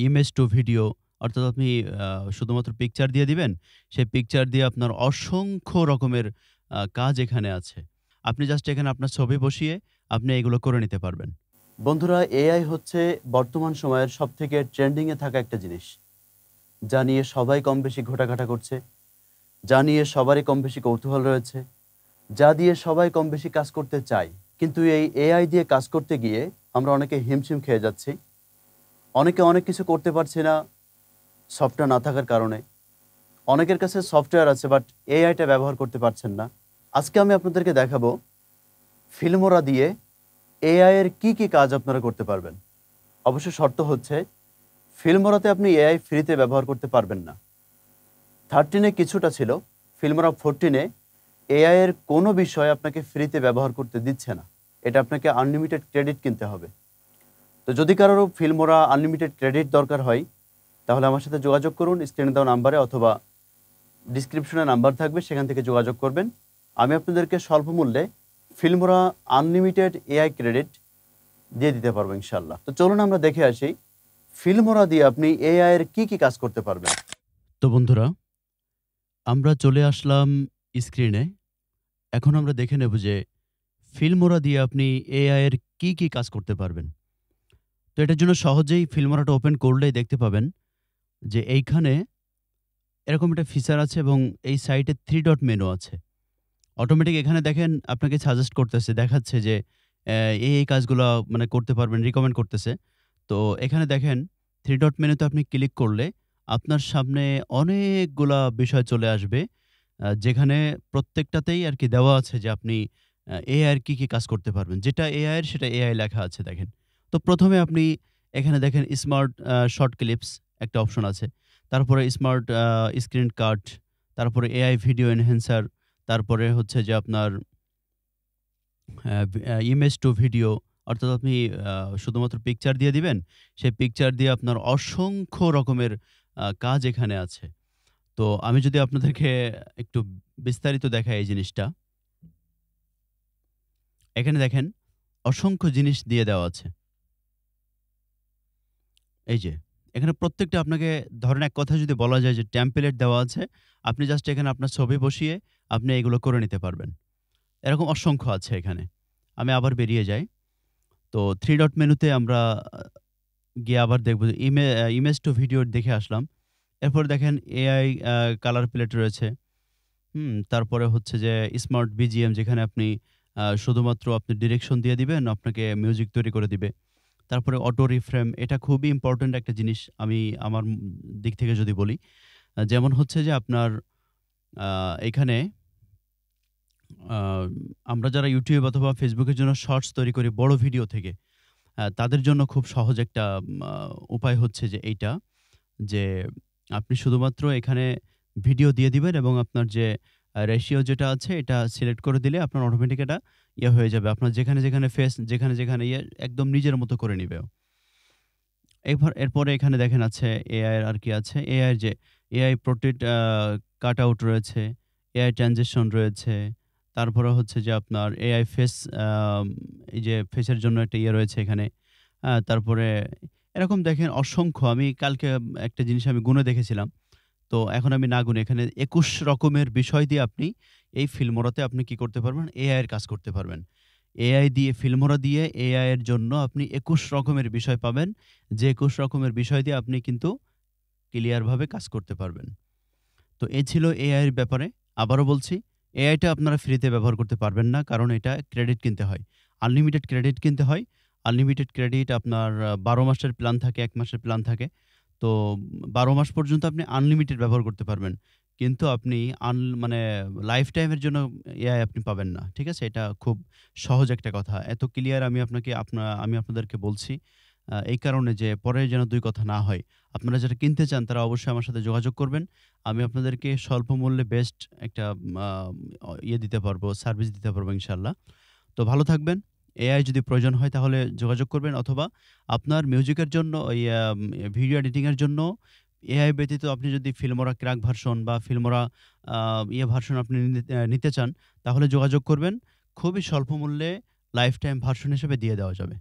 Image to video অর্থাৎ আপনি শুধুমাত্র পিকচার দিয়ে দিবেন। সেই পিকচার দিয়ে আপনার অসংখ্য রকমের কাজ এখানে আছে। আপনি জাস্ট এখানে আপনার ছবি বসিয়ে আপনি এগুলো করে নিতে পারবেন। বন্ধুরা, এআই হচ্ছে বর্তমান সময়ের সবথেকে ট্রেন্ডিং এ থাকা একটা জিনিস। যা নিয়ে সবাই কম বেশি ঘোটাঘাটা করছে, যা নিয়ে সবারই কম বেশি কৌতূহল রয়েছে, যা দিয়ে সবাই কম বেশি কাজ করতে চায়। কিন্তু এই এআই দিয়ে কাজ করতে গিয়ে আমরা অনেকে হিমশিম খেয়ে যাচ্ছি। অনেকে অনেক কিছু করতে পারছি না সফটওয়্যার না থাকার কারণে। অনেকের কাছে সফটওয়্যার আছে বাট এআইটা ব্যবহার করতে পারছেন না। আজকে আমি আপনাদেরকে দেখাবো ফিল্মোরা দিয়ে এআই এর কি কাজ আপনারা করতে পারবেন। অবশ্য শর্ত হচ্ছে ফিল্মোরাতে আপনি এআই ফ্রিতে ব্যবহার করতে পারবেন না। 13 এ কিছুটা ছিল, ফিল্মোরা 14 এ এআই এর কোনো বিষয় আপনাকে ফ্রিতে ব্যবহার করতে দিচ্ছে না। এটা আপনাকে আনলিমিটেড ক্রেডিট কিনতে হবে। তো যদি কারোর ফিল্মোরা আনলিমিটেড ক্রেডিট দরকার হয় তাহলে আমার সাথে যোগাযোগ করুন স্ক্রিনে দেওয়া নাম্বারে, অথবা ডিসক্রিপশনে নাম্বার থাকবে, সেখান থেকে যোগাযোগ করবেন। আমি আপনাদেরকে স্বল্প মূল্যে ফিল্মোরা আনলিমিটেড এআই ক্রেডিট দিয়ে দিতে পারবো ইনশাল্লাহ। তো চলুন আমরা দেখে আসি ফিল্মোরা দিয়ে আপনি এআই এর কি কাজ করতে পারবেন। তো বন্ধুরা, আমরা চলে আসলাম স্ক্রিনে। এখন আমরা দেখে নেব যে ফিল্মোরা দিয়ে আপনি এআই এর কি কাজ করতে পারবেন। তো এটার জন্য সহজেই ফিল্মোরাটা ওপেন করলেই দেখতে পাবেন যে এইখানে এরকম একটা ফিচার আছে এবং এই সাইটে 3 ডট মেনু আছে। অটোমেটিক এখানে দেখেন আপনাকে সাজেস্ট করতেছে, দেখাচ্ছে যে এই কাজগুলা মানে করতে পারবেন, রিকমেন্ড করতেছে। তো এখানে দেখেন 3 ডট মেনুতে আপনি ক্লিক করলে আপনার সামনে অনেকগুলা বিষয় চলে আসবে। যেখানে প্রত্যেকটাতেই আরকি দেওয়া আছে যে আপনি এআই এর কি কাজ করতে পারবেন। যেটা এআই এর সেটা এআই লেখা আছে দেখেন। তো ১ম এ আপনি এখানে দেখেন স্মার্ট শর্ট ক্লিপস একটা অপশন আছে। তারপরে স্মার্ট স্ক্রিন কাট, তারপরে এআই ভিডিও এনহ্যান্সার, তারপরে হচ্ছে যে আপনার ইমেজ টু ভিডিও অর্থাৎ আপনি শুধুমাত্র পিকচার দিয়ে দিবেন। সেই পিকচার দিয়ে আপনার অসংখ্য রকমের কাজ এখানে আছে। তো আমি যদি আপনাদেরকে একটু বিস্তারিত দেখাই এই জিনিসটা। এখানে দেখেন অসংখ্য জিনিস দিয়ে দেওয়া আছে। এই যে এখানে প্রত্যেকটা আপনাকে ধরেন এক কথায় যদি বলা যায় যে টেমপ্লেট দেওয়া আছে। আপনি জাস্ট এখানে আপনার ছবি বসিয়ে আপনি এগুলো করে নিতে পারবেন। এরকম অসংখ্য আছে এখানে। আমি আবার বেরিয়ে যাই। তো 3 ডট মেনুতে আমরা গিয়ে আবার দেখব যে ইমেজ টু ভিডিও দেখে আসলাম। এরপরে দেখেন এআই কালার প্যালেট রয়েছে। তারপরে হচ্ছে যে স্মার্ট বিজিএম, যেখানে আপনি শুধুমাত্র আপনি ডিরেকশন দিয়ে দিবেন, আপনাকে মিউজিক তৈরি করে দিবে। তারপরে অটো রিফ্রেম, এটা খুবই ইম্পোর্টেন্ট একটা জিনিস আমি আমার দিক থেকে যদি বলি। যেমন হচ্ছে যে আপনার আ এখানে আ আমরা যারা YouTube অথবা Facebook এর জন্য শর্টস তৈরি করি বড় ভিডিও থেকে, তাদের জন্য খুব সহজ একটা আ উপায় হচ্ছে যে এইটা, যে আপনি শুধুমাত্র এখানে ভিডিও দিয়ে দিবেন এবং আপনার যে রেশিও যেটা আছে এটা সিলেক্ট করে দিলে আপনার অটোমেটিক এটা হয়ে যাবে। আপনার যেখানে ফেস যেখানে একদম নিজের মতো করে নিবে। এরপরে এখানে দেখেন আছে এআই এর আর কি আছে। এআই এর যে এআই পোর্ট্রেট কাট আউট রয়েছে, এআই ট্রানজিশন রয়েছে। তারপরে হচ্ছে যে আপনার এআই ফেস, এই যে ফেসের জন্য একটা রয়েছে এখানে। তারপরে এরকম দেখেন অসংখ্য। আমি কালকে একটা জিনিস আমি গুনে দেখেছিলাম। তো এখন আমি না গুনে এখানে ২১ রকমের বিষয় দিয়ে আপনি এই ফিল্মোরাতে আপনি কি করতে পারবেন? এআই এর কাজ করতে পারবেন। এআই দিয়ে ফিল্মোরা দিয়ে এআই এর জন্য আপনি ২১ রকমের বিষয় পাবেন। যে ২১ রকমের বিষয় দিয়ে আপনি কিন্তু ক্লিয়ার ভাবে কাজ করতে পারবেন। তো এই ছিল এআই এর ব্যাপারে। আবারও বলছি, এআইটা আপনারা ফ্রিতে ব্যবহার করতে পারবেন না। কারণ এটা ক্রেডিট কিনতে হয়। আনলিমিটেড ক্রেডিট কিনতে হয়। আনলিমিটেড ক্রেডিট আপনার ১২ মাসের প্ল্যান থাকে, ১ মাসের প্ল্যান থাকে। তো ১২ মাস পর্যন্ত আপনি আনলিমিটেড ব্যবহার করতে পারবেন। কিন্তু আপনি মানে লাইফ টাইম এর জন্য এআই আপনি পাবেন না। ঠিক আছে? এটা খুব সহজ একটা কথা। এত ক্লিয়ার আমি আমি আপনাদেরকে বলছি। এই কারণে যে পরে যেন ২ কথা না হয়। আপনারা যারা কিনতে চান তারা অবশ্যই আমার সাথে যোগাযোগ করবেন। আমি আপনাদেরকে স্বল্প মূল্যে বেস্ট একটা আ দিতে পারবো, সার্ভিস দিতে পারবো ইনশাআল্লাহ। তো ভালো থাকবেন। এআই যদি প্রয়োজন হয় তাহলে যোগাযোগ করবেন, অথবা আপনার মিউজিকের জন্য ওই ভিডিও এডিটিং এর জন্য এআই ব্যতীত আপনি যদি ফিল্মোরা ক্র্যাক ভার্সন বা ফিল্মোরা আ ভার্সন আপনি নিতে চান তাহলে যোগাযোগ করবেন। খুবই স্বল্প মূল্যে লাইফ টাইম ভার্সন হিসেবে দিয়ে দেওয়া যাবে।